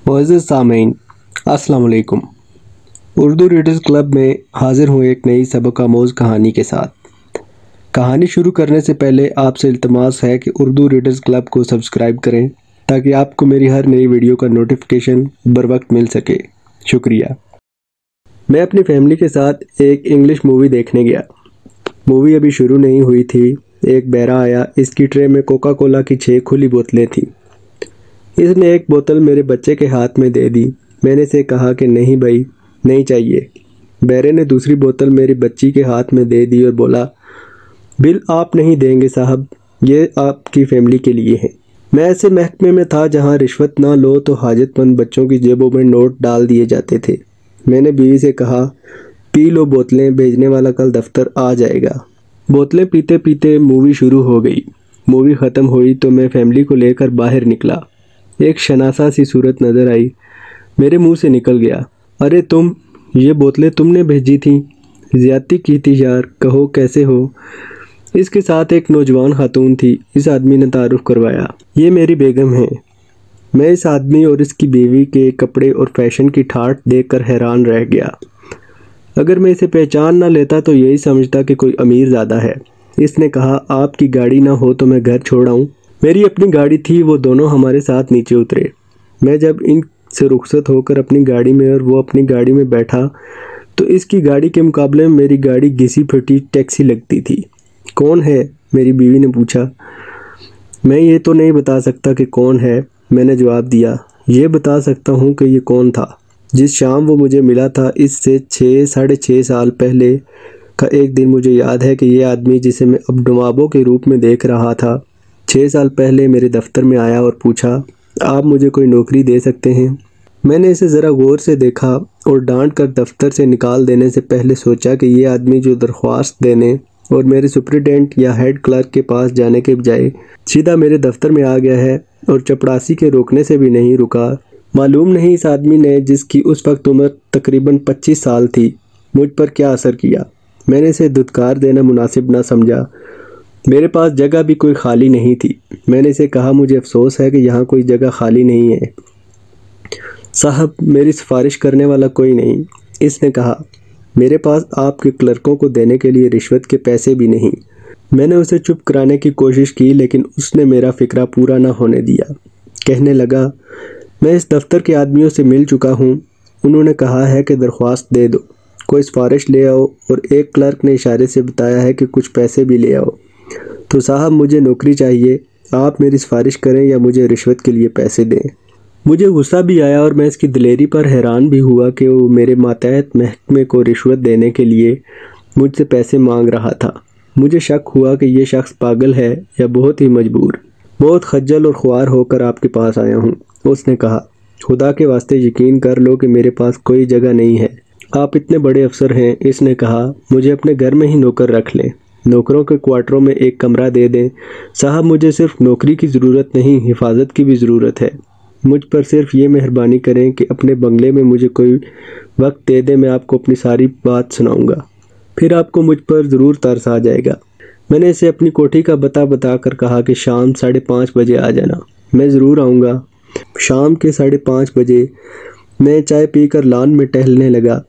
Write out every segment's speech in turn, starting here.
معزز سامعین، السلام علیکم۔ اردو ریڈرز کلب میں حاضر ہوں ایک نئی سبق آموز کہانی کے ساتھ۔ کہانی شروع کرنے سے پہلے آپ سے التماس ہے کہ اردو ریڈرز کلب کو سبسکرائب کریں تاکہ آپ کو میری ہر نئی ویڈیو کا نوٹیفیکیشن بر وقت مل سکے۔ شکریہ۔ میں اپنی فیملی کے ساتھ ایک انگلش مووی دیکھنے گیا۔ مووی ابھی شروع نہیں ہوئی تھی، ایک بہرا آیا۔ اس کی ٹرے میں کوکا کولا کی 6 کھلی بوتلیں تھیں۔ اس نے ایک بوتل میرے بچے کے ہاتھ میں دے دی۔ میں نے اسے کہا کہ نہیں بھائی، نہیں چاہیے۔ بہرے نے دوسری بوتل میری بچی کے ہاتھ میں دے دی اور بولا، بل آپ نہیں دیں گے صاحب، یہ آپ کی فیملی کے لیے ہے۔ میں ایسے محکمے میں تھا جہاں رشوت نہ لو تو حاجت مند بچوں کی جیبوں میں نوٹ ڈال دیے جاتے تھے۔ میں نے بیوی سے کہا، پی لو بوتلیں، بھیجنے والا کل دفتر آ جائے گا۔ بوتلیں پیتے پیتے مووی شروع ہو گئی۔ مووی ختم ہوئی تو میں فیملی کو لے کر باہر نکلا۔ ایک شناسا سی صورت نظر آئی۔ میرے منہ سے نکل گیا، ارے تم، یہ بوتلیں تم نے بھیجی تھیں؟ زیادتی کی تھی یار، کہو کیسے ہو؟ اس کے ساتھ ایک نوجوان خاتون تھی۔ اس آدمی نے تعارف کروایا، یہ میری بیگم ہیں۔ میں اس آدمی اور اس کی بیوی کے کپڑے اور فیشن کی ٹھاٹھ دیکھ کر حیران رہ گیا۔ اگر میں اسے پہچان نہ لیتا تو یہی سمجھتا کہ کوئی امیر زادہ ہے۔ اس نے کہا، آپ کی گاڑی نہ ہو تو میں گھر چھوڑ آؤں؟ میری اپنی گاڑی تھی، وہ دونوں ہمارے ساتھ نیچے اترے۔ میں جب ان سے رخصت ہو کر اپنی گاڑی میں اور وہ اپنی گاڑی میں بیٹھا تو اس کی گاڑی کے مقابلے میں میری گاڑی گھسی پھٹی ٹیکسی لگتی تھی۔ کون ہے؟ میری بیوی نے پوچھا۔ میں یہ تو نہیں بتا سکتا کہ کون ہے، میں نے جواب دیا۔ یہ بتا سکتا ہوں کہ یہ کون تھا۔ جس شام وہ مجھے ملا تھا، اس سے 6.5 سال پہلے کا ایک دن مجھے یاد ہے کہ یہ آدمی جسے میں اب ڈمابو کے روپ میں دیکھ رہا تھا، 6 سال پہلے میرے دفتر میں آیا اور پوچھا، آپ مجھے کوئی نوکری دے سکتے ہیں؟ میں نے اسے ذرا غور سے دیکھا اور ڈانٹ کر دفتر سے نکال دینے سے پہلے سوچا کہ یہ آدمی جو درخواست دینے اور میرے سپرنٹینڈنٹ یا ہیڈ کلرک کے پاس جانے کے بجائے سیدھا میرے دفتر میں آ گیا ہے اور چپڑاسی کے روکنے سے بھی نہیں رکا۔ معلوم نہیں اس آدمی نے، جس کی اس وقت عمر تقریباً 25 سال تھی، مجھ پر کیا اثر کیا۔ میں نے اسے دھتکار دینا مناسب نہ سمجھا۔ میرے پاس جگہ بھی کوئی خالی نہیں تھی۔ میں نے اسے کہا، مجھے افسوس ہے کہ یہاں کوئی جگہ خالی نہیں ہے صاحب، میری سفارش کرنے والا کوئی نہیں۔ اس نے کہا، میرے پاس آپ کے کلرکوں کو دینے کے لیے رشوت کے پیسے بھی نہیں۔ میں نے اسے چپ کرانے کی کوشش کی لیکن اس نے میرا فکرہ پورا نہ ہونے دیا۔ کہنے لگا، میں اس دفتر کے آدمیوں سے مل چکا ہوں، انہوں نے کہا ہے کہ درخواست دے دو، کوئی سفارش لے آؤ، اور ایک کلرک نے اشارے سے بتایا ہے کہ کچھ پیسے بھی لے آؤ۔ تو صاحب مجھے نوکری چاہیے، آپ میری سفارش کریں یا مجھے رشوت کے لیے پیسے دیں۔ مجھے غصہ بھی آیا اور میں اس کی دلیری پر حیران بھی ہوا کہ وہ میرے ماتحت محکمے کو رشوت دینے کے لیے مجھ سے پیسے مانگ رہا تھا۔ مجھے شک ہوا کہ یہ شخص پاگل ہے یا بہت ہی مجبور۔ بہت خجل اور خوار ہو کر آپ کے پاس آیا ہوں۔ اس نے کہا، خدا کے واسطے یقین کر لو کہ میرے پاس کوئی جگہ نہیں ہے، آپ اتنے بڑے افسر ہیں۔ اس نے کہا، مجھے اپنے گھر میں ہی نوکر رکھ لیں، نوکروں کے کوارٹروں میں ایک کمرہ دے دیں۔ صاحب مجھے صرف نوکری کی ضرورت نہیں، حفاظت کی بھی ضرورت ہے۔ مجھ پر صرف یہ مہربانی کریں کہ اپنے بنگلے میں مجھے کوئی وقت دے دیں، میں آپ کو اپنی ساری بات سناؤں گا، پھر آپ کو مجھ پر ضرور ترس آ جائے گا۔ میں نے اسے اپنی کوٹھی کا پتہ بتا کر کہا کہ شام 5:30 بجے آ جانا۔ میں ضرور آؤں گا۔ شام کے 5:30 بجے میں چائے پی کر لان میں ٹہلنے لگا۔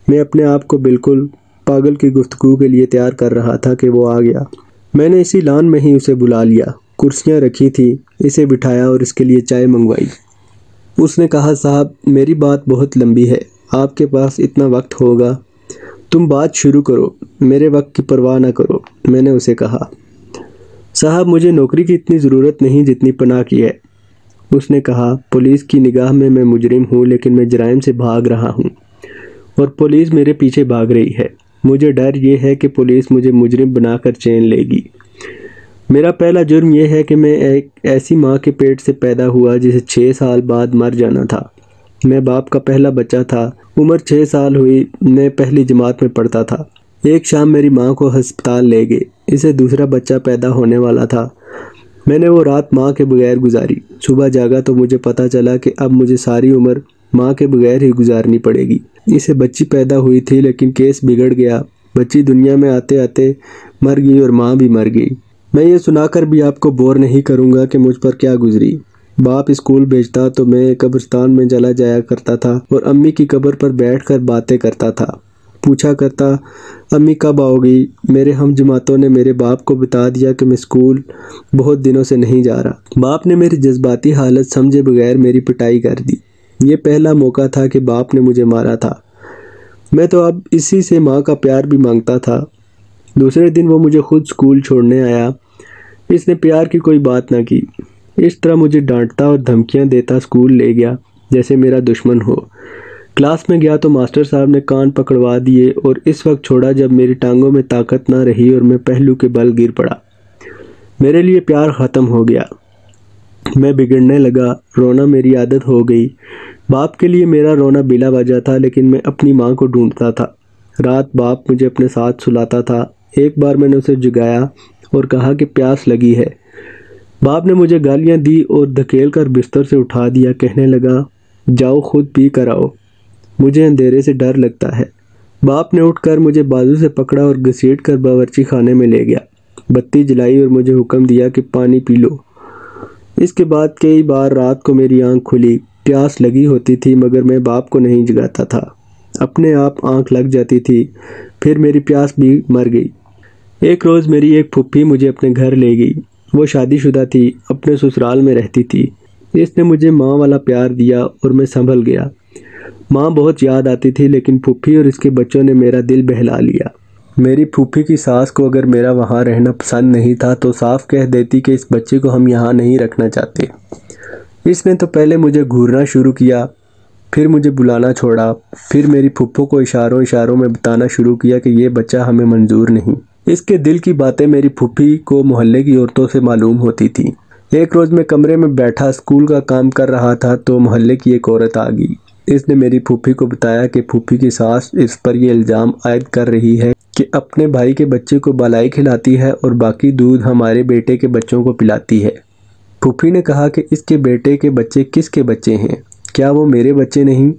میں اپنے آپ کو بالکل پاگل کی گفتگو کے لیے تیار کر رہا تھا کہ وہ آ گیا۔ میں نے اسی لان میں ہی اسے بلا لیا، کرسیاں رکھی تھیں، اسے بٹھایا اور اس کے لیے چائے منگوائی۔ اس نے کہا، صاحب میری بات بہت لمبی ہے، آپ کے پاس اتنا وقت ہوگا؟ تم بات شروع کرو، میرے وقت کی پرواہ نہ کرو۔ میں نے اسے کہا، صاحب مجھے نوکری کی اتنی ضرورت نہیں جتنی پناہ کی ہے۔ اس نے کہا، پولیس کی نگاہ میں مجرم ہوں لیکن میں جرائم سے بھاگ رہا ہوں اور پولیس میرے پیچھے بھاگ رہی ہے۔ مجھے ڈر یہ ہے کہ پولیس مجھے مجرم بنا کر چین لے گی۔ میرا پہلا جرم یہ ہے کہ میں ایک ایسی ماں کے پیٹ سے پیدا ہوا جسے 6 سال بعد مر جانا تھا۔ میں باپ کا پہلا بچہ تھا۔ عمر 6 سال ہوئی، میں پہلی جماعت میں پڑھتا تھا۔ ایک شام میری ماں کو ہسپتال لے گئے، اسے دوسرا بچہ پیدا ہونے والا تھا۔ میں نے وہ رات ماں کے بغیر گزاری۔ صبح جاگا تو مجھے پتہ چلا کہ اب مجھے ساری عمر ماں کے بغیر ہی گزارنی پڑے گی۔ اسے بچی پیدا ہوئی تھی لیکن کیس بگڑ گیا، بچی دنیا میں آتے آتے مر گئی اور ماں بھی مر گئی۔ میں یہ سنا کر بھی آپ کو بور نہیں کروں گا کہ مجھ پر کیا گزری۔ باپ اسکول بھیجتا تو میں قبرستان میں چلا جایا کرتا تھا اور امی کی قبر پر بیٹھ کر باتیں کرتا تھا۔ پوچھا کرتا، امی کب آؤ گی؟ میرے ہم جماعتوں نے میرے باپ کو بتا دیا کہ میں اسکول بہت دنوں سے نہیں جا رہا۔ باپ نے میری جذباتی حالت سمجھے بغیر میری پٹائی کر دی۔ یہ پہلا موقع تھا کہ باپ نے مجھے مارا تھا۔ میں تو اب اسی سے ماں کا پیار بھی مانگتا تھا۔ دوسرے دن وہ مجھے خود اسکول چھوڑنے آیا۔ اس نے پیار کی کوئی بات نہ کی، اس طرح مجھے ڈانٹتا اور دھمکیاں دیتا اسکول لے گیا جیسے میرا دشمن ہو۔ کلاس میں گیا تو ماسٹر صاحب نے کان پکڑوا دیے اور اس وقت چھوڑا جب میری ٹانگوں میں طاقت نہ رہی اور میں پہلو کے بل گر پڑا۔ میرے لیے پیار ختم ہو گیا، میں بگڑنے لگا، رونا میری عادت ہو گئی۔ باپ کے لیے میرا رونا بلا وجہ تھا، لیکن میں اپنی ماں کو ڈھونڈتا تھا۔ رات باپ مجھے اپنے ساتھ سلاتا تھا۔ ایک بار میں نے اسے جگایا اور کہا کہ پیاس لگی ہے۔ باپ نے مجھے گالیاں دی اور دھکیل کر بستر سے اٹھا دیا، کہنے لگا جاؤ خود پی کر آؤ، مجھے اندھیرے سے ڈر لگتا ہے۔ باپ نے اٹھ کر مجھے بازو سے پکڑا اور گھسیٹ کر باورچی خانے میں لے گیا، بتی جلائی اور مجھے حکم دیا کہ پانی پی لو۔ اس کے بعد کئی بار رات کو میری آنکھ کھلی، پیاس لگی ہوتی تھی مگر میں باپ کو نہیں جگاتا تھا، اپنے آپ آنکھ لگ جاتی تھی، پھر میری پیاس بھی مر گئی۔ ایک روز میری ایک پھوپھی مجھے اپنے گھر لے گئی۔ وہ شادی شدہ تھی، اپنے سسرال میں رہتی تھی۔ اس نے مجھے ماں والا پیار دیا اور میں سنبھل گیا۔ ماں بہت یاد آتی تھی، لیکن پھوپھی اور اس کے بچوں نے میرا دل بہلا لیا۔ میری پھوپھی کی ساس کو اگر میرا وہاں رہنا پسند نہیں تھا تو صاف کہہ دیتی کہ اس بچے کو ہم یہاں نہیں رکھنا چاہتے۔ اس نے تو پہلے مجھے گھورنا شروع کیا، پھر مجھے بلانا چھوڑا، پھر میری پھوپھو کو اشاروں میں بتانا شروع کیا کہ یہ بچہ ہمیں منظور نہیں۔ اس کے دل کی باتیں میری پھوپھی کو محلے کی عورتوں سے معلوم ہوتی تھی۔ ایک روز میں کمرے میں بیٹھا اسکول کا کام کر رہا تھا تو محلے کی ایک عورت آ گئی۔ اس نے میری پھوپھی کو بتایا کہ پھوپھی کی ساس اس پر یہ الزام عائد کر رہی ہے کہ اپنے بھائی کے بچے کو بالائی کھلاتی ہے اور باقی دودھ ہمارے بیٹے کے بچوں کو پلاتی ہے۔ پھوپھی نے کہا کہ اس کے بیٹے کے بچے کس کے بچے ہیں؟ کیا وہ میرے بچے نہیں؟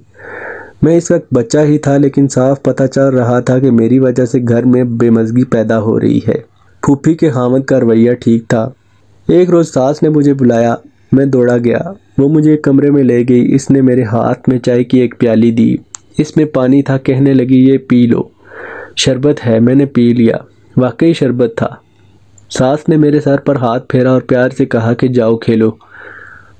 میں اس وقت بچہ ہی تھا، لیکن صاف پتہ چل رہا تھا کہ میری وجہ سے گھر میں بے مزگی پیدا ہو رہی ہے۔ پھوپھی کے خاوند کا رویہ ٹھیک تھا۔ ایک روز ساس نے مجھے بلایا، میں دوڑا گیا۔ وہ مجھے ایک کمرے میں لے گئی۔ اس نے میرے ہاتھ میں چائے کی ایک پیالی دی، اس میں پانی تھا، کہنے لگی یہ پی لو، شربت ہے۔ میں نے پی لیا، واقعی شربت تھا۔ ساس نے میرے سر پر ہاتھ پھیرا اور پیار سے کہا کہ جاؤ کھیلو۔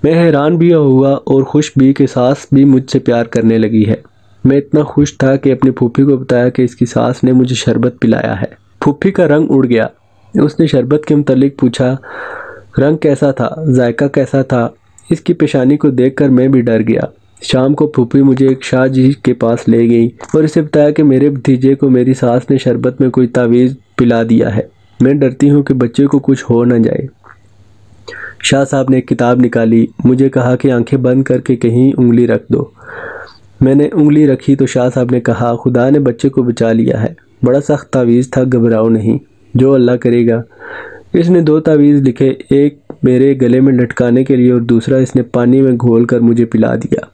میں حیران بھی ہوا اور خوش بھی کہ ساس بھی مجھ سے پیار کرنے لگی ہے۔ میں اتنا خوش تھا کہ اپنی پھوپھی کو بتایا کہ اس کی ساس نے مجھے شربت پلایا ہے۔ پھوپھی کا رنگ اڑ گیا۔ اس نے شربت کے متعلق پوچھا، رنگ کیسا تھا، ذائقہ کیسا تھا؟ اس کی پیشانی کو دیکھ کر میں بھی ڈر گیا۔ شام کو پھوپھی مجھے ایک شاہ جی کے پاس لے گئی اور اسے بتایا کہ میرے بھتیجے کو میری ساس نے شربت میں کوئی تعویذ پلا دیا ہے، میں ڈرتی ہوں کہ بچے کو کچھ ہو نہ جائے۔ شاہ صاحب نے ایک کتاب نکالی، مجھے کہا کہ آنکھیں بند کر کے کہیں انگلی رکھ دو۔ میں نے انگلی رکھی تو شاہ صاحب نے کہا خدا نے بچے کو بچا لیا ہے، بڑا سخت تعویذ تھا، گھبراؤ نہیں، جو اللہ کرے گا۔ اس نے 2 تعویذ لکھے، ایک میرے گلے میں لٹکانے کے لیے اور دوسرا اس نے پانی میں گھول کر مجھے پلا دیا۔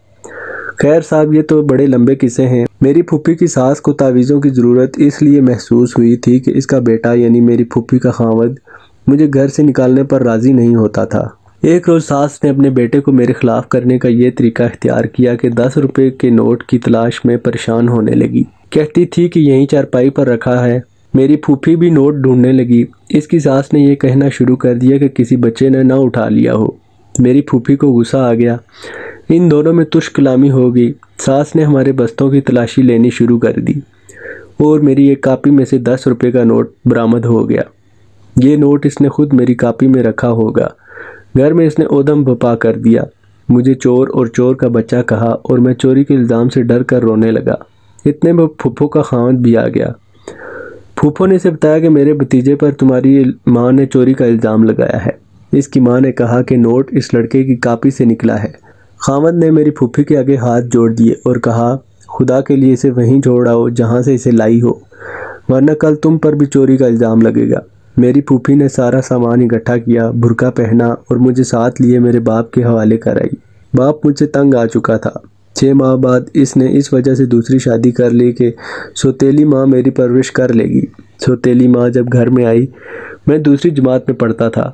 خیر صاحب، یہ تو بڑے لمبے قصے ہیں۔ میری پھوپھی کی ساس کو تعویذوں کی ضرورت اس لیے محسوس ہوئی تھی کہ اس کا بیٹا یعنی میری پھوپھی کا خاوند مجھے گھر سے نکالنے پر راضی نہیں ہوتا تھا۔ ایک روز ساس نے اپنے بیٹے کو میرے خلاف کرنے کا یہ طریقہ اختیار کیا کہ 10 روپے کے نوٹ کی تلاش میں پریشان ہونے لگی۔ کہتی تھی کہ یہیں چارپائی پر رکھا ہے۔ میری پھوپھی بھی نوٹ ڈھونڈنے لگی۔ اس کی ساس نے یہ کہنا شروع کر دیا کہ کسی بچے نے نہ اٹھا لیا ہو۔ میری پھوپھی کو غصہ آ گیا، ان دونوں میں تش کلامی ہو گئی۔ ساس نے ہمارے بستوں کی تلاشی لینی شروع کر دی اور میری ایک کاپی میں سے 10 روپے کا نوٹ برآمد ہو گیا۔ یہ نوٹ اس نے خود میری کاپی میں رکھا ہوگا۔ گھر میں اس نے اودم بپا کر دیا، مجھے چور اور چور کا بچہ کہا اور میں چوری کے الزام سے ڈر کر رونے لگا۔ اتنے میں پھوپھو کا خاوند بھی آ گیا۔ پھوپھو نے اسے بتایا کہ میرے بھتیجے پر تمہاری ماں نے چوری کا الزام لگایا ہے۔ اس کی ماں نے کہا کہ نوٹ اس لڑکے کی کاپی سے نکلا ہے۔ خاوند نے میری پھوپھی کے آگے ہاتھ جوڑ دیے اور کہا خدا کے لیے اسے وہیں چھوڑ آؤ جہاں سے اسے لائی ہو، ورنہ کل تم پر بھی چوری کا الزام لگے گا۔ میری پھوپھی نے سارا سامان اکٹھا کیا، برقع پہنا اور مجھے ساتھ لیے میرے باپ کے حوالے کر آئی۔ باپ مجھ سے تنگ آ چکا تھا۔ 6 ماہ بعد اس نے اس وجہ سے دوسری شادی کر لی کہ سوتیلی ماں میری پرورش کر لے گی۔ سوتیلی ماں جب گھر میں آئی، میں دوسری جماعت میں پڑھتا تھا۔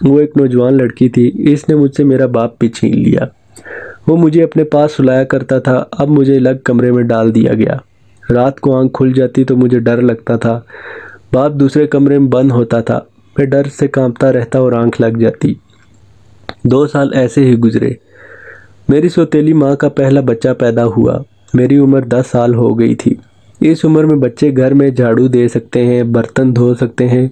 وہ ایک نوجوان لڑکی تھی، اس نے مجھ سے میرا باپ بھی چھین لیا۔ وہ مجھے اپنے پاس سلایا کرتا تھا، اب مجھے الگ کمرے میں ڈال دیا گیا۔ رات کو آنکھ کھل جاتی تو مجھے ڈر لگتا تھا، باپ دوسرے کمرے میں بند ہوتا تھا، میں ڈر سے کانپتا رہتا اور آنکھ لگ جاتی۔ 2 سال ایسے ہی گزرے۔ میری سوتیلی ماں کا پہلا بچہ پیدا ہوا، میری عمر 10 سال ہو گئی تھی۔ اس عمر میں بچے گھر میں جھاڑو دے سکتے ہیں، برتن دھو سکتے ہیں،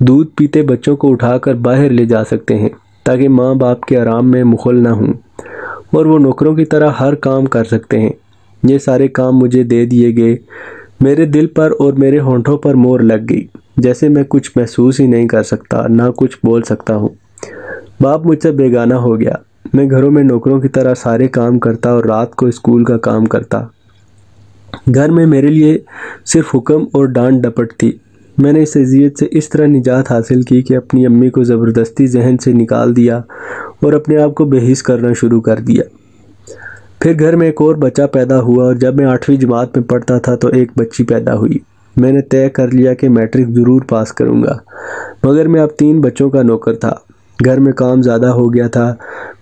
دودھ پیتے بچوں کو اٹھا کر باہر لے جا سکتے ہیں تاکہ ماں باپ کے آرام میں مخل نہ ہوں، اور وہ نوکروں کی طرح ہر کام کر سکتے ہیں۔ یہ سارے کام مجھے دے دیے گئے۔ میرے دل پر اور میرے ہونٹوں پر مور لگ گئی، جیسے میں کچھ محسوس ہی نہیں کر سکتا، نہ کچھ بول سکتا ہوں۔ باپ مجھ سے بیگانہ ہو گیا۔ میں گھروں میں نوکروں کی طرح سارے کام کرتا اور رات کو اسکول کا کام کرتا۔ گھر میں میرے لیے صرف حکم اور ڈانٹ ڈپٹ تھی۔ میں نے اس اذیت سے اس طرح نجات حاصل کی کہ اپنی امی کو زبردستی ذہن سے نکال دیا اور اپنے آپ کو بے حس کرنا شروع کر دیا۔ پھر گھر میں ایک اور بچہ پیدا ہوا، اور جب میں 8ویں جماعت میں پڑھتا تھا تو ایک بچی پیدا ہوئی۔ میں نے طے کر لیا کہ میٹرک ضرور پاس کروں گا، مگر میں اب 3 بچوں کا نوکر تھا۔ گھر میں کام زیادہ ہو گیا تھا۔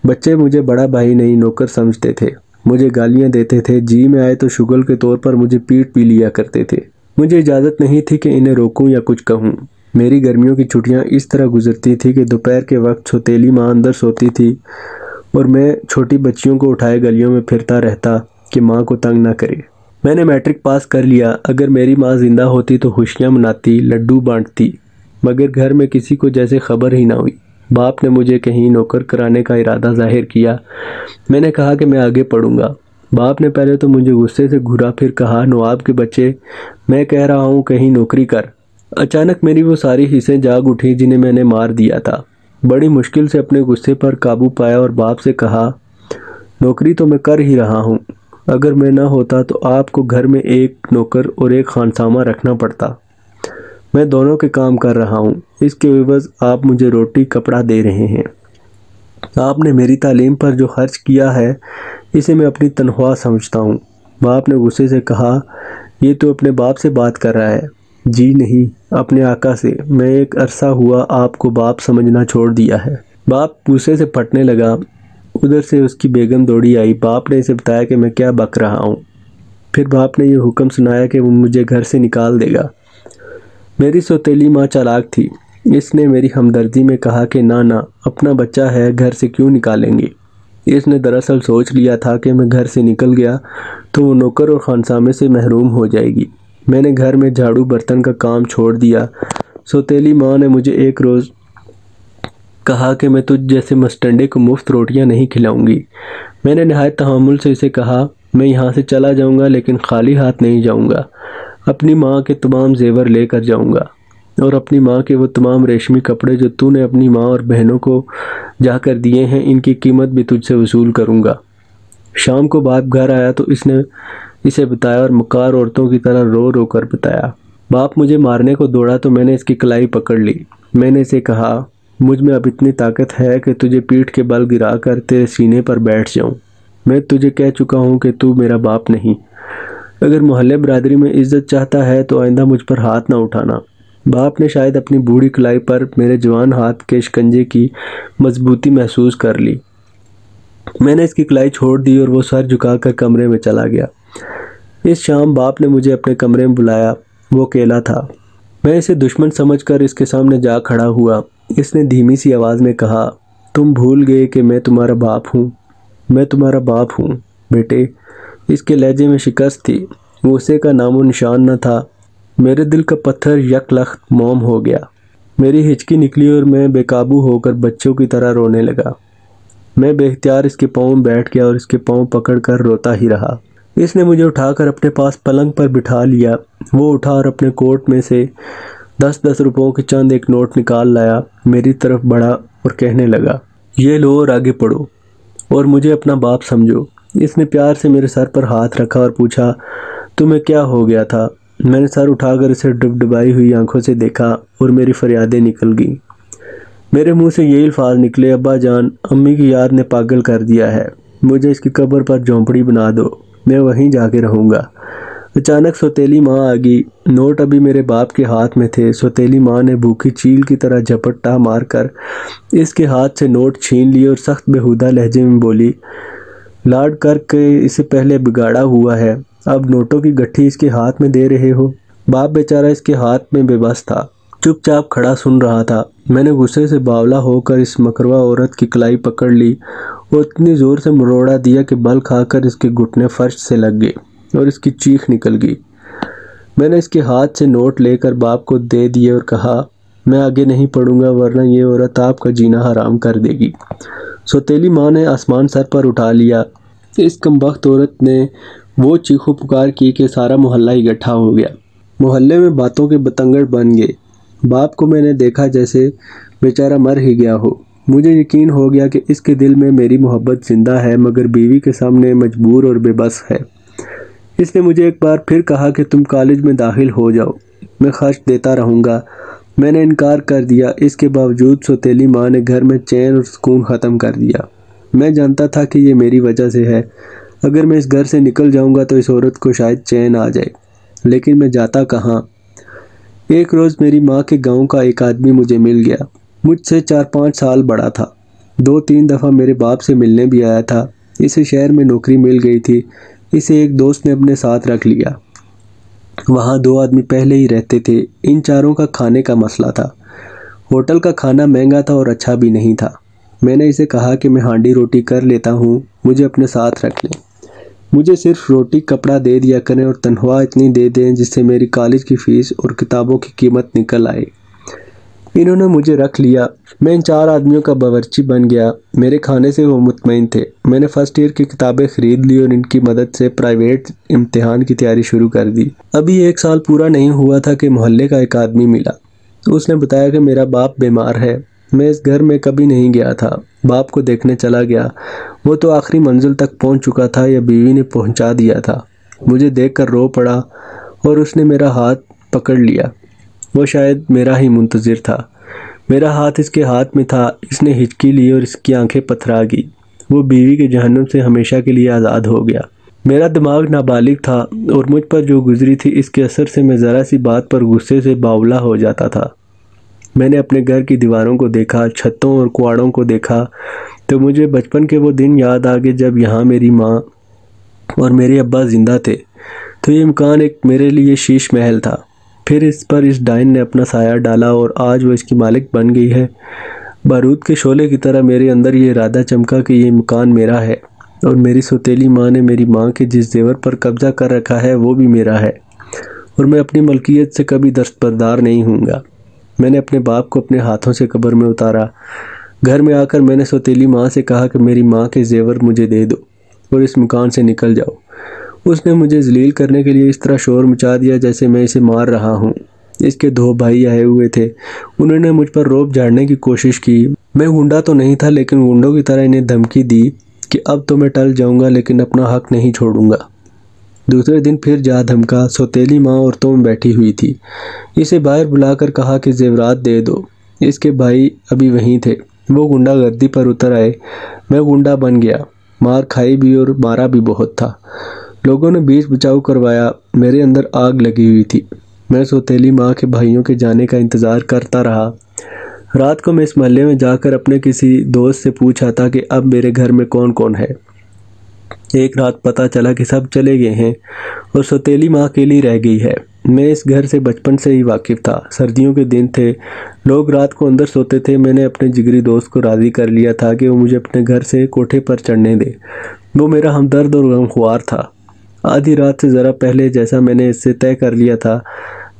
بچے مجھے بڑا بھائی نہیں نوکر سمجھتے تھے، مجھے گالیاں دیتے تھے، جی میں آئے تو شغل کے طور پر مجھے پیٹ بھی لیا کرتے تھے۔ مجھے اجازت نہیں تھی کہ انہیں روکوں یا کچھ کہوں۔ میری گرمیوں کی چھٹیاں اس طرح گزرتی تھی کہ دوپہر کے وقت سوتیلی ماں اندر سوتی تھی اور میں چھوٹی بچیوں کو اٹھائے گلیوں میں پھرتا رہتا کہ ماں کو تنگ نہ کرے۔ میں نے میٹرک پاس کر لیا۔ اگر میری ماں زندہ ہوتی تو خوشیاں مناتی، لڈو بانٹتی، مگر گھر میں کسی کو جیسے خبر ہی نہ ہوئی۔ باپ نے مجھے کہیں نوکر کرانے کا ارادہ ظاہر کیا۔ میں نے کہا کہ میں آگے پڑھوں گا۔ باپ نے پہلے تو مجھے غصے سے گھورا، پھر کہا نواب کے بچے، میں کہہ رہا ہوں کہیں نوکری کر۔ اچانک میری وہ ساری حسیں جاگ اٹھی جنہیں میں نے مار دیا تھا۔ بڑی مشکل سے اپنے غصے پر قابو پایا اور باپ سے کہا، نوکری تو میں کر ہی رہا ہوں، اگر میں نہ ہوتا تو آپ کو گھر میں ایک نوکر اور ایک خانسامہ رکھنا پڑتا۔ میں دونوں کے کام کر رہا ہوں، اس کے عوض آپ مجھے روٹی کپڑا دے رہے ہیں۔ آپ نے میری تعلیم پر جو خرچ کیا ہے اسے میں اپنی تنخواہ سمجھتا ہوں۔ باپ نے غصے سے کہا، یہ تو اپنے باپ سے بات کر رہا ہے۔ جی نہیں، اپنے آقا سے۔ میں ایک عرصہ ہوا آپ کو باپ سمجھنا چھوڑ دیا ہے۔ باپ غصے سے پھٹنے لگا۔ ادھر سے اس کی بیگم دوڑی آئی۔ باپ نے اسے بتایا کہ میں کیا بک رہا ہوں۔ پھر باپ نے یہ حکم سنایا کہ وہ مجھے گھر سے نکال دے گا۔ میری سوتیلی ماں چالاک تھی، اس نے میری ہمدردی میں کہا کہ نہ اپنا بچہ ہے، گھر سے کیوں نکالیں گے۔ اس نے دراصل سوچ لیا تھا کہ میں گھر سے نکل گیا تو وہ نوکر اور خانسامے سے محروم ہو جائے گی۔ میں نے گھر میں جھاڑو برتن کا کام چھوڑ دیا۔ سوتیلی ماں نے مجھے ایک روز کہا کہ میں تجھ جیسے مسٹنڈے کو مفت روٹیاں نہیں کھلاؤں گی۔ میں نے نہایت تحمل سے اسے کہا، میں یہاں سے چلا جاؤں گا لیکن خالی ہاتھ نہیں جاؤں گا، اپنی ماں کے تمام زیور لے کر جاؤں گا، اور اپنی ماں کے وہ تمام ریشمی کپڑے جو تو نے اپنی ماں اور بہنوں کو جا کر دیے ہیں، ان کی قیمت بھی تجھ سے وصول کروں گا۔ شام کو باپ گھر آیا تو اس نے اسے بتایا اور مکار عورتوں کی طرح رو رو کر بتایا۔ باپ مجھے مارنے کو دوڑا تو میں نے اس کی کلائی پکڑ لی۔ میں نے اسے کہا، مجھ میں اب اتنی طاقت ہے کہ تجھے پیٹھ کے بل گرا کر تیرے سینے پر بیٹھ جاؤں۔ میں تجھے کہہ چکا ہوں کہ تو میرا باپ نہیں۔ اگر محلے برادری میں عزت چاہتا ہے تو آئندہ مجھ پر ہاتھ نہ اٹھانا۔ باپ نے شاید اپنی بوڑھی کلائی پر میرے جوان ہاتھ کے شکنجے کی مضبوطی محسوس کر لی۔ میں نے اس کی کلائی چھوڑ دی اور وہ سر جھکا کر کمرے میں چلا گیا۔ اس شام باپ نے مجھے اپنے کمرے میں بلایا۔ وہ اکیلا تھا۔ میں اسے دشمن سمجھ کر اس کے سامنے جا کھڑا ہوا۔ اس نے دھیمی سی آواز میں کہا، تم بھول گئے کہ میں تمہارا باپ ہوں۔ میں تمہارا باپ ہوں بیٹے۔ اس کے لہجے میں شکست تھی، غصے کا نام و نشان نہ تھا۔ میرے دل کا پتھر یک لخت موم ہو گیا۔ میری ہچکی نکلی اور میں بے قابو ہو کر بچوں کی طرح رونے لگا۔ میں بے اختیار اس کے پاؤں میں بیٹھ گیا اور اس کے پاؤں پکڑ کر روتا ہی رہا۔ اس نے مجھے اٹھا کر اپنے پاس پلنگ پر بٹھا لیا۔ وہ اٹھا اور اپنے کوٹ میں سے 10 روپوں کے چند ایک نوٹ نکال لایا، میری طرف بڑھا اور کہنے لگا، یہ لو اور آگے پڑھو اور مجھے اپنا باپ سمجھو۔ اس نے پیار سے میرے سر پر ہاتھ رکھا اور پوچھا، تمہیں کیا ہو گیا تھا؟ میں نے سر اٹھا کر اسے ڈبڈبائی ہوئی آنکھوں سے دیکھا اور میری فریادیں نکل گئیں۔ میرے منہ سے یہی الفاظ نکلے، ابا جان، امی کی یاد نے پاگل کر دیا ہے، مجھے اس کی قبر پر جھونپڑی بنا دو، میں وہیں جا کے رہوں گا۔ اچانک سوتیلی ماں آ گئی۔ نوٹ ابھی میرے باپ کے ہاتھ میں تھے۔ سوتیلی ماں نے بھوکی چیل کی طرح جھپٹا مار کر اس کے ہاتھ سے نوٹ چھین لیے اور سخت بےہودہ لہجے میں بولی، لاڈ کر کے اسے پہلے بگاڑا ہوا ہے، اب نوٹوں کی گٹھی اس کے ہاتھ میں دے رہے ہو؟ باپ بیچارہ اس کے ہاتھ میں بے بس تھا، چپ چاپ کھڑا سن رہا تھا۔ میں نے غصے سے باولا ہو کر اس مکروا عورت کی کلائی پکڑ لی اور اتنی زور سے مروڑا دیا کہ بل کھا کر اس کے گھٹنے فرش سے لگ گئے اور اس کی چیخ نکل گئی۔ میں نے اس کے ہاتھ سے نوٹ لے کر باپ کو دے دیے اور کہا، میں آگے نہیں پڑھوں گا ورنہ یہ عورت آپ کا جینا حرام کر دے گی۔ سوتیلی ماں نے آسمان سر پر اٹھا لیا۔ اس کمبخت عورت نے وہ چیخو پکار کی کہ سارا محلہ اکٹھا ہو گیا۔ محلے میں باتوں کے بتنگڑ بن گئے۔ باپ کو میں نے دیکھا جیسے بیچارہ مر ہی گیا ہو۔ مجھے یقین ہو گیا کہ اس کے دل میں میری محبت زندہ ہے مگر بیوی کے سامنے مجبور اور بے بس ہے۔ اس نے مجھے ایک بار پھر کہا کہ تم کالج میں داخل ہو جاؤ، میں خرچ دیتا رہوں گا۔ میں نے انکار کر دیا۔ اس کے باوجود سوتیلی ماں نے گھر میں چین اور سکون ختم کر دیا۔ میں جانتا تھا کہ یہ میری وجہ سے ہے۔ اگر میں اس گھر سے نکل جاؤں گا تو اس عورت کو شاید چین آ جائے، لیکن میں جاتا کہاں؟ ایک روز میری ماں کے گاؤں کا ایک آدمی مجھے مل گیا۔ مجھ سے 4-5 سال بڑا تھا۔ 2-3 دفعہ میرے باپ سے ملنے بھی آیا تھا۔ اسے شہر میں نوکری مل گئی تھی۔ اسے ایک دوست نے اپنے ساتھ رکھ لیا۔ وہاں 2 آدمی پہلے ہی رہتے تھے۔ ان چاروں کا کھانے کا مسئلہ تھا۔ ہوٹل کا کھانا مہنگا تھا اور اچھا بھی نہیں تھا۔ میں نے اسے کہا کہ میں ہانڈی روٹی کر لیتا ہوں، مجھے اپنے ساتھ رکھ لیں۔ مجھے صرف روٹی کپڑا دے دیا کریں اور تنخواہ اتنی دے دیں جس سے میری کالج کی فیس اور کتابوں کی قیمت نکل آئے۔ انہوں نے مجھے رکھ لیا۔ میں ان 4 آدمیوں کا باورچی بن گیا۔ میرے کھانے سے وہ مطمئن تھے۔ میں نے فرسٹ ایئر کی کتابیں خرید لی اور ان کی مدد سے پرائیویٹ امتحان کی تیاری شروع کر دی۔ ابھی 1 سال پورا نہیں ہوا تھا کہ محلے کا ایک آدمی ملا۔ اس نے بتایا کہ میرا باپ بیمار ہے۔ میں اس گھر میں کبھی نہیں گیا تھا۔ باپ کو دیکھنے چلا گیا۔ وہ تو آخری منزل تک پہنچ چکا تھا یا بیوی نے پہنچا دیا تھا۔ مجھے دیکھ کر رو پڑا اور اس نے میرا ہاتھ پکڑ لیا۔ وہ شاید میرا ہی منتظر تھا۔ میرا ہاتھ اس کے ہاتھ میں تھا۔ اس نے ہچکی لی اور اس کی آنکھیں پتھرا گئی۔ وہ بیوی کے جہنم سے ہمیشہ کے لیے آزاد ہو گیا۔ میرا دماغ نابالغ تھا اور مجھ پر جو گزری تھی اس کے اثر سے میں ذرا سی بات پر غصے سے باولا ہو جاتا تھا۔ میں نے اپنے گھر کی دیواروں کو دیکھا، چھتوں اور کواڑوں کو دیکھا تو مجھے بچپن کے وہ دن یاد آ گئے جب یہاں میری ماں اور میرے ابا زندہ تھے۔ تو یہ مکان ایک میرے لیے شیش محل تھا۔ پھر اس پر اس ڈائن نے اپنا سایہ ڈالا اور آج وہ اس کی مالک بن گئی ہے۔ بارود کے شعلے کی طرح میرے اندر یہ ارادہ چمکا کہ یہ مکان میرا ہے اور میری سوتیلی ماں نے میری ماں کے جس زیور پر قبضہ کر رکھا ہے وہ بھی میرا ہے اور میں اپنی ملکیت سے کبھی دستبردار نہیں ہوں گا۔ میں نے اپنے باپ کو اپنے ہاتھوں سے قبر میں اتارا۔ گھر میں آ کر میں نے سوتیلی ماں سے کہا کہ میری ماں کے زیور مجھے دے دو اور اس مکان سے نکل جاؤ۔ اس نے مجھے ذلیل کرنے کے لیے اس طرح شور مچا دیا جیسے میں اسے مار رہا ہوں۔ اس کے 2 بھائی آئے ہوئے تھے۔ انہوں نے مجھ پر رعب جھاڑنے کی کوشش کی۔ میں گنڈا تو نہیں تھا لیکن گنڈوں کی طرح انہیں دھمکی دی کہ اب تو میں ٹل جاؤں گا لیکن اپنا حق نہیں چھوڑوں گا۔ دوسرے دن پھر جا دھمکا۔ سوتیلی ماں عورتوں میں بیٹھی ہوئی تھی۔ اسے باہر بلا کر کہا کہ زیورات دے دو۔ اس کے بھائی ابھی وہیں تھے۔ وہ غنڈہ گردی پر اتر آئے۔ میں غنڈا بن گیا۔ مار کھائی بھی اور مارا بھی بہت تھا۔ لوگوں نے بیچ بچاؤ کروایا۔ میرے اندر آگ لگی ہوئی تھی۔ میں سوتیلی ماں کے بھائیوں کے جانے کا انتظار کرتا رہا۔ رات کو میں اس محلے میں جا کر اپنے کسی دوست سے پوچھا تھا کہ اب میرے گھر میں کون کون ہے۔ ایک رات پتہ چلا کہ سب چلے گئے ہیں اور سوتیلی ماں اکیلی رہ گئی ہے۔ میں اس گھر سے بچپن سے ہی واقف تھا۔ سردیوں کے دن تھے، لوگ رات کو اندر سوتے تھے۔ میں نے اپنے جگری دوست کو راضی کر لیا تھا کہ وہ مجھے اپنے گھر سے کوٹھے پر چڑھنے دے۔ وہ میرا ہمدرد اور غمخوار تھا۔ آدھی رات سے ذرا پہلے جیسا میں نے اس سے طے کر لیا تھا،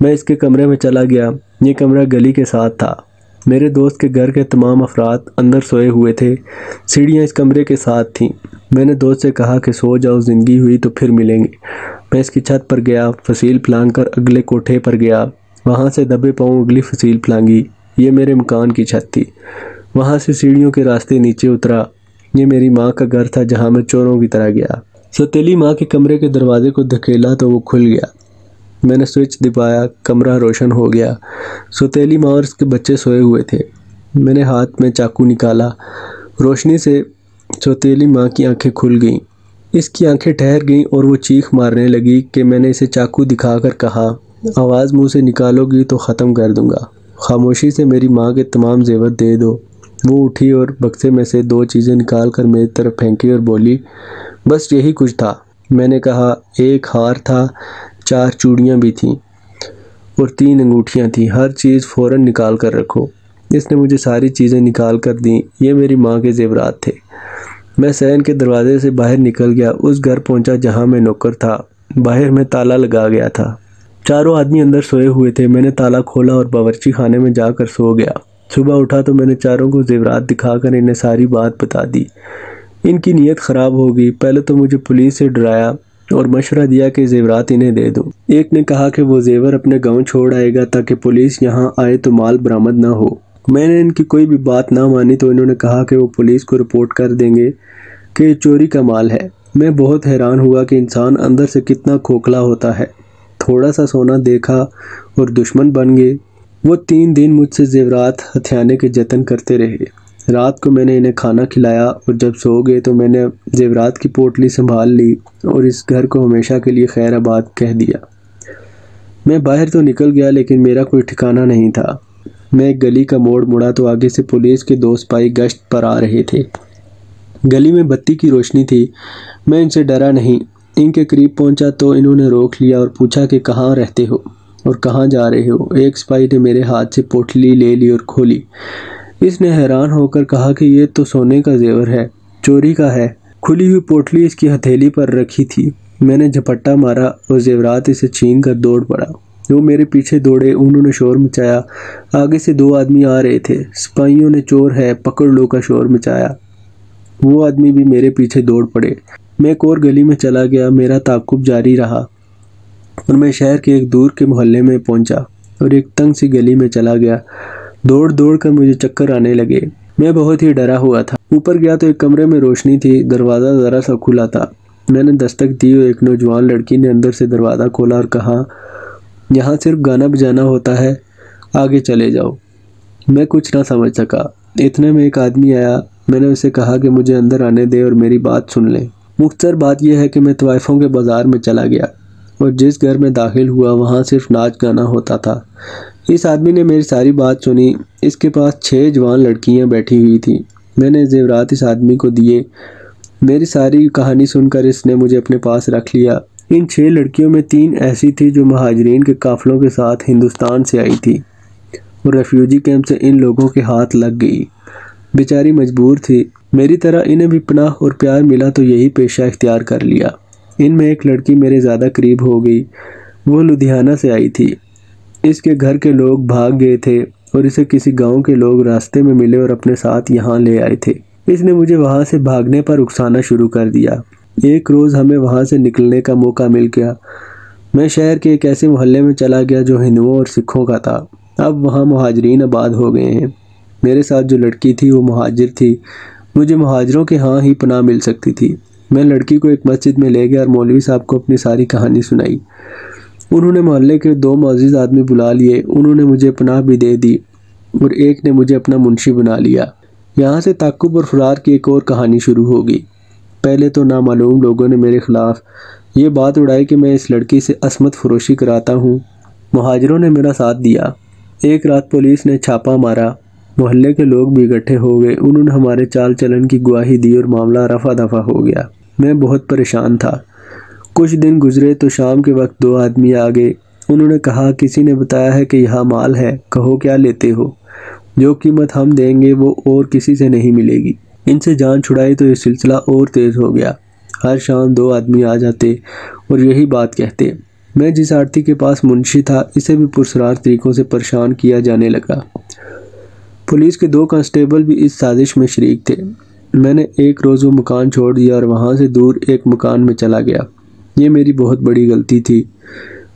میں اس کے کمرے میں چلا گیا۔ یہ کمرہ گلی کے ساتھ تھا۔ میرے دوست کے گھر کے تمام افراد اندر سوئے ہوئے تھے۔ سیڑھیاں اس کمرے کے ساتھ تھیں۔ میں نے دوست سے کہا کہ سو جاؤ، زندگی ہوئی تو پھر ملیں گے۔ میں اس کی چھت پر گیا، فصیل پھلانگ کر اگلے کوٹھے پر گیا۔ وہاں سے دبے پاؤں اگلی فصیل پھلانگی۔ یہ میرے مکان کی چھت تھی۔ وہاں سے سیڑھیوں کے راستے نیچے اترا۔ یہ میری ماں کا گھر تھا جہاں میں چوروں کی طرح گیا۔ سوتیلی ماں کے کمرے کے دروازے کو دھکیلا تو وہ کھل گیا۔ میں نے سوئچ دبایا، کمرہ روشن ہو گیا۔ سوتیلی ماں اور اس کے بچے سوئے ہوئے تھے۔ میں نے ہاتھ میں چاقو نکالا۔ روشنی سے سوتیلی ماں کی آنکھیں کھل گئیں۔ اس کی آنکھیں ٹھہر گئیں اور وہ چیخ مارنے لگی کہ میں نے اسے چاقو دکھا کر کہا، آواز منہ سے نکالو گی تو ختم کر دوں گا، خاموشی سے میری ماں کے تمام زیور دے دو۔ وہ اٹھی اور بکسے میں سے 2 چیزیں نکال کر میری طرف پھینکی اور بولی، بس یہی کچھ تھا۔ میں نے کہا، ایک ہار تھا، 4 چوڑیاں بھی تھیں اور 3 انگوٹھیاں تھیں، ہر چیز فوراً نکال کر رکھو۔ اس نے مجھے ساری چیزیں نکال کر دیں، یہ میری ماں کے زیورات تھے۔ میں صحن کے دروازے سے باہر نکل گیا، اس گھر پہنچا جہاں میں نوکر تھا، باہر میں تالا لگا گیا تھا۔ چاروں آدمی اندر سوئے ہوئے تھے، میں نے تالا کھولا اور باورچی خانے میں جا کر سو گیا۔ صبح اٹھا تو میں نے چاروں کو زیورات دکھا کر انہیں ساری بات بتا دی۔ ان کی نیت خراب ہو گئی، پہلے تو مجھے پولیس سے ڈرایا اور مشورہ دیا کہ زیورات انہیں دے دوں۔ ایک نے کہا کہ وہ زیور اپنے گاؤں چھوڑ آئے گا تاکہ پولیس یہاں آئے تو مال برآمد نہ ہو۔ میں نے ان کی کوئی بھی بات نہ مانی تو انہوں نے کہا کہ وہ پولیس کو رپورٹ کر دیں گے کہ یہ چوری کا مال ہے۔ میں بہت حیران ہوا کہ انسان اندر سے کتنا کھوکھلا ہوتا ہے۔ تھوڑا سا سونا دیکھا اور دشمن بن گئے۔ وہ 3 دن مجھ سے زیورات ہتھیانے کے جتن کرتے رہے۔ رات کو میں نے انہیں کھانا کھلایا اور جب سو گئے تو میں نے زیورات کی پوٹلی سنبھال لی اور اس گھر کو ہمیشہ کے لیے خیر آباد کہہ دیا۔ میں باہر تو نکل گیا لیکن میرا کوئی ٹھکانہ نہیں تھا۔ میں ایک گلی کا موڑ مڑا تو آگے سے پولیس کے 2 سپاہی گشت پر آ رہے تھے۔ گلی میں بتی کی روشنی تھی، میں ان سے ڈرا نہیں۔ ان کے قریب پہنچا تو انہوں نے روک لیا اور پوچھا کہ کہاں رہتے ہو اور کہاں جا رہے ہو۔ ایک سپاہی نے میرے ہاتھ سے پوٹلی لے لی اور کھولی۔ اس نے حیران ہو کر کہا کہ یہ تو سونے کا زیور ہے، چوری کا ہے۔ کھلی ہوئی پوٹلی اس کی ہتھیلی پر رکھی تھی۔ میں نے جھپٹا مارا اور زیورات اسے چھین کر دوڑ پڑا۔ وہ میرے پیچھے دوڑے، انہوں نے شور مچایا۔ آگے سے 2 آدمی آ رہے تھے۔ سپاہیوں نے چور ہے پکڑ لو کا شور مچایا۔ وہ آدمی بھی میرے پیچھے دوڑ پڑے۔ میں ایک اور گلی میں چلا گیا، میرا تعاقب جاری رہا اور میں شہر کے ایک دور کے محلے میں پہنچا اور ایک تنگ سی گلی میں چلا گیا۔ دوڑ دوڑ کر مجھے چکر آنے لگے۔ میں بہت ہی ڈرا ہوا تھا۔ اوپر گیا تو ایک کمرے میں روشنی تھی، دروازہ ذرا سا کھلا تھا۔ میں نے دستک دی اور ایک نوجوان لڑکی نے اندر سے دروازہ کھولا اور کہا، یہاں صرف گانا بجانا ہوتا ہے، آگے چلے جاؤ۔ میں کچھ نہ سمجھ سکا۔ اتنے میں ایک آدمی آیا۔ میں نے اسے کہا کہ مجھے اندر آنے دے اور میری بات سن لیں۔ مختصر بات یہ ہے کہ میں طوائفوں کے بازار میں چلا گیا اور جس گھر میں داخل ہوا وہاں صرف ناچ گانا ہوتا تھا۔ اس آدمی نے میری ساری بات سنی۔ اس کے پاس 6 جوان لڑکیاں بیٹھی ہوئی تھیں۔ میں نے زیورات اس آدمی کو دیے۔ میری ساری کہانی سن کر اس نے مجھے اپنے پاس رکھ لیا۔ ان 6 لڑکیوں میں 3 ایسی تھی جو مہاجرین کے قافلوں کے ساتھ ہندوستان سے آئی تھی اور ریفیوجی کیمپ سے ان لوگوں کے ہاتھ لگ گئی۔ بیچاری مجبور تھی۔ میری طرح انہیں بھی پناہ اور پیار ملا تو یہی پیشہ اختیار کر لیا۔ ان میں ایک لڑکی میرے زیادہ قریب ہو گئی۔ وہ لدھیانہ سے آئی تھی۔ اس کے گھر کے لوگ بھاگ گئے تھے اور اسے کسی گاؤں کے لوگ راستے میں ملے اور اپنے ساتھ یہاں لے آئے تھے۔ اس نے مجھے وہاں سے بھاگنے پر اکسانا شروع کر دیا۔ ایک روز ہمیں وہاں سے نکلنے کا موقع مل گیا۔ میں شہر کے ایک ایسے محلے میں چلا گیا جو ہندوؤں اور سکھوں کا تھا۔ اب وہاں مہاجرین آباد ہو گئے ہیں۔ میرے ساتھ جو لڑکی تھی وہ مہاجر تھی۔ مجھے مہاجروں کے ہاں ہی پناہ مل سکتی تھی۔ میں لڑکی کو ایک مسجد میں لے گیا اور مولوی صاحب کو اپنی ساری کہانی سنائی۔ انہوں نے محلے کے 2 معزز آدمی بلا لیے۔ انہوں نے مجھے پناہ بھی دے دی اور ایک نے مجھے اپنا منشی بنا لیا۔ یہاں سے تعقب اور فرار کی ایک اور کہانی شروع ہوگی۔ پہلے تو نامعلوم لوگوں نے میرے خلاف یہ بات اڑائی کہ میں اس لڑکی سے عصمت فروشی کراتا ہوں۔ مہاجروں نے میرا ساتھ دیا۔ ایک رات پولیس نے چھاپا مارا۔ محلے کے لوگ بھی اکٹھے ہو گئے۔ انہوں نے ہمارے چال چلن کی گواہی دی اور معاملہ رفع دفع ہو گیا۔ میں بہت پریشان تھا۔ کچھ دن گزرے تو شام کے وقت 2 آدمی آ گئے۔ انہوں نے کہا، کسی نے بتایا ہے کہ یہاں مال ہے، کہو کیا لیتے ہو؟ جو قیمت ہم دیں گے وہ اور کسی سے نہیں ملے گی۔ ان سے جان چھڑائی تو یہ سلسلہ اور تیز ہو گیا۔ ہر شام 2 آدمی آ جاتے اور یہی بات کہتے۔ میں جس آڑتی کے پاس منشی تھا اسے بھی پرسرار طریقوں سے پریشان کیا جانے لگا۔ پولیس کے 2 کانسٹیبل بھی اس سازش میں شریک تھے۔ میں نے ایک روز وہ مکان چھوڑ دیا اور وہاں سے دور ایک مکان میں چلا گیا۔ یہ میری بہت بڑی غلطی تھی۔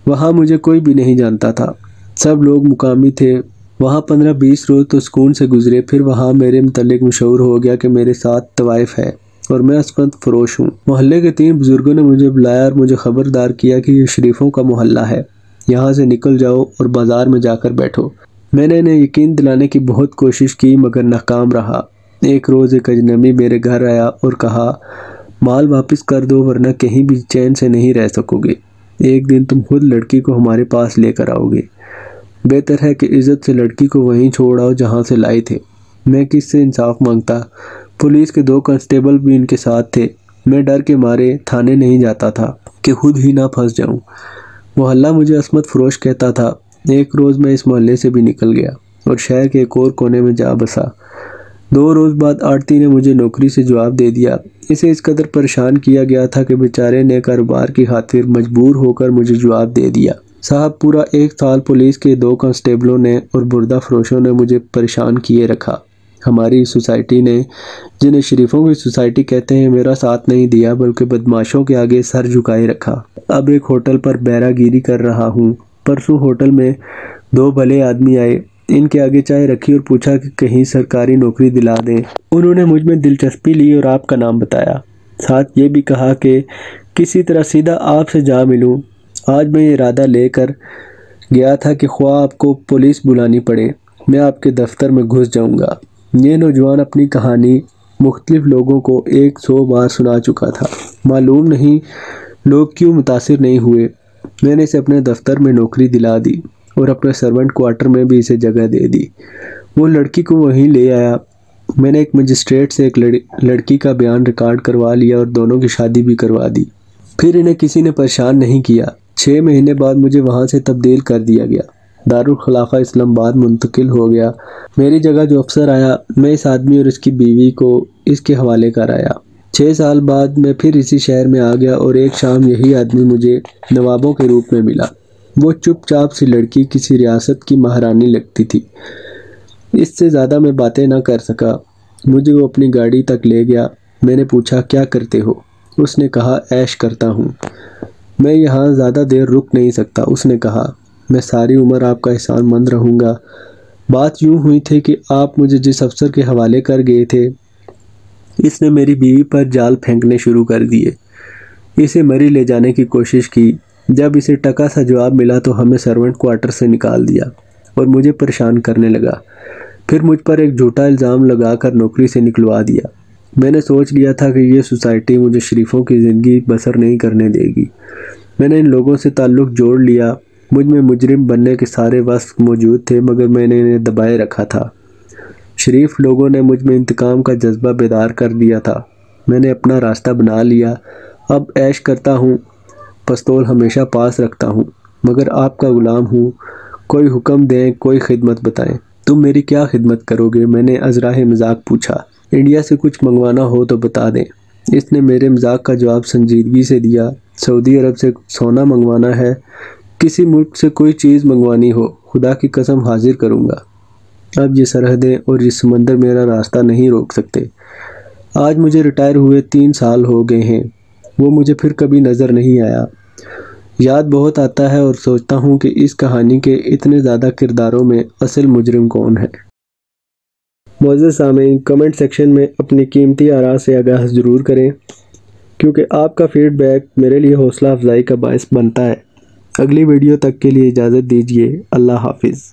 وہاں مجھے کوئی بھی نہیں جانتا تھا، سب لوگ مقامی تھے۔ وہاں 15-20 روز تو سکون سے گزرے، پھر وہاں میرے متعلق مشہور ہو گیا کہ میرے ساتھ طوائف ہے اور میں عصمت فروش ہوں۔ محلے کے 3 بزرگوں نے مجھے بلایا اور مجھے خبردار کیا کہ یہ شریفوں کا محلہ ہے، یہاں سے نکل جاؤ اور بازار میں جا کر بیٹھو۔ میں نے انہیں یقین دلانے کی بہت کوشش کی مگر ناکام رہا۔ ایک روز ایک اجنبی میرے گھر آیا اور کہا، مال واپس کر دو ورنہ کہیں بھی چین سے نہیں رہ سکو گے۔ ایک دن تم خود لڑکی کو ہمارے پاس لے کر آؤ گے۔ بہتر ہے کہ عزت سے لڑکی کو وہیں چھوڑ آؤ جہاں سے لائے تھے۔ میں کس سے انصاف مانگتا؟ پولیس کے 2 کانسٹیبل بھی ان کے ساتھ تھے۔ میں ڈر کے مارے تھانے نہیں جاتا تھا کہ خود ہی نہ پھنس جاؤں۔ محلہ مجھے عصمت فروش کہتا تھا۔ ایک روز میں اس محلے سے بھی نکل گیا اور شہر کے ایک اور کونے میں جا بسا۔ 2 روز بعد آڑتی نے مجھے نوکری سے جواب دے دیا۔ اسے اس قدر پریشان کیا گیا تھا کہ بیچارے نے کاروبار کی خاطر مجبور ہو کر مجھے جواب دے دیا۔ صاحب پورا 1 سال پولیس کے 2 کانسٹیبلوں نے اور بردہ فروشوں نے مجھے پریشان کیے رکھا۔ ہماری سوسائٹی نے، جنہیں شریفوں کی سوسائٹی کہتے ہیں، میرا ساتھ نہیں دیا بلکہ بدماشوں کے آگے سر جھکائے رکھا۔ اب ایک ہوٹل پر بیرہ گیری کر رہا ہوں۔ پرسوں ہوٹل میں 2 بھلے آدمی آئے، ان کے آگے چائے رکھی اور پوچھا کہ کہیں سرکاری نوکری دلا دیں۔ انہوں نے مجھ میں دلچسپی لی اور آپ کا نام بتایا، ساتھ یہ بھی کہا کہ کسی طرح سیدھا آپ سے جا ملوں۔ آج میں یہ ارادہ لے کر گیا تھا کہ خواہ آپ کو پولیس بلانی پڑے، میں آپ کے دفتر میں گھس جاؤں گا۔ یہ نوجوان اپنی کہانی مختلف لوگوں کو 100 بار سنا چکا تھا۔ معلوم نہیں لوگ کیوں متاثر نہیں ہوئے۔ میں نے اسے اپنے دفتر میں نوکری دلا دی اور اپنے سرونٹ کوارٹر میں بھی اسے جگہ دے دی۔ وہ لڑکی کو وہیں لے آیا۔ میں نے ایک مجسٹریٹ سے ایک لڑکی کا بیان ریکارڈ کروا لیا اور دونوں کی شادی بھی کروا دی۔ پھر انہیں کسی نے پریشان نہیں کیا۔ 6 مہینے بعد مجھے وہاں سے تبدیل کر دیا گیا۔ دارالخلافہ اسلام آباد منتقل ہو گیا۔ میری جگہ جو افسر آیا، میں اس آدمی اور اس کی بیوی کو اس کے حوالے کر آیا۔ 6 سال بعد میں پھر اسی شہر میں آ گیا اور ایک شام یہی آدمی مجھے نوابوں کے روپ میں ملا۔ وہ چپ چاپ سی لڑکی کسی ریاست کی مہارانی لگتی تھی۔ اس سے زیادہ میں باتیں نہ کر سکا۔ مجھے وہ اپنی گاڑی تک لے گیا۔ میں نے پوچھا کیا کرتے ہو؟ اس نے کہا عیش کرتا ہوں۔ میں یہاں زیادہ دیر رک نہیں سکتا۔ اس نے کہا میں ساری عمر آپ کا احسان مند رہوں گا۔ بات یوں ہوئی تھی کہ آپ مجھے جس افسر کے حوالے کر گئے تھے، اس نے میری بیوی پر جال پھینکنے شروع کر دیے، اسے مری لے جانے کی کوشش کی۔ جب اسے ٹکا سا جواب ملا تو ہمیں سرونٹ کوارٹر سے نکال دیا اور مجھے پریشان کرنے لگا۔ پھر مجھ پر ایک جھوٹا الزام لگا کر نوکری سے نکلوا دیا۔ میں نے سوچ لیا تھا کہ یہ سوسائٹی مجھے شریفوں کی زندگی بسر نہیں کرنے دے گی۔ میں نے ان لوگوں سے تعلق جوڑ لیا۔ مجھ میں مجرم بننے کے سارے وصف موجود تھے مگر میں نے انہیں دبائے رکھا تھا۔ شریف لوگوں نے مجھ میں انتقام کا جذبہ بیدار کر دیا تھا۔ میں نے اپنا راستہ بنا لیا۔ اب عیش کرتا ہوں، پستول ہمیشہ پاس رکھتا ہوں، مگر آپ کا غلام ہوں۔ کوئی حکم دیں، کوئی خدمت بتائیں۔ تم میری کیا خدمت کرو گے؟ میں نے ازراہ مذاق پوچھا۔ انڈیا سے کچھ منگوانا ہو تو بتا دیں۔ اس نے میرے مذاق کا جواب سنجیدگی سے دیا۔ سعودی عرب سے سونا منگوانا ہے؟ کسی ملک سے کوئی چیز منگوانی ہو، خدا کی قسم حاضر کروں گا۔ اب یہ سرحدیں اور یہ سمندر میرا راستہ نہیں روک سکتے۔ آج مجھے ریٹائر ہوئے 3 سال ہو گئے ہیں۔ وہ مجھے پھر کبھی نظر نہیں آیا۔ یاد بہت آتا ہے اور سوچتا ہوں کہ اس کہانی کے اتنے زیادہ کرداروں میں اصل مجرم کون ہے۔ معزز سامعین، کمنٹ سیکشن میں اپنی قیمتی آراء سے آگاہ ضرور کریں، کیونکہ آپ کا فیڈ بیک میرے لیے حوصلہ افزائی کا باعث بنتا ہے۔ اگلی ویڈیو تک کے لیے اجازت دیجیے۔ اللہ حافظ۔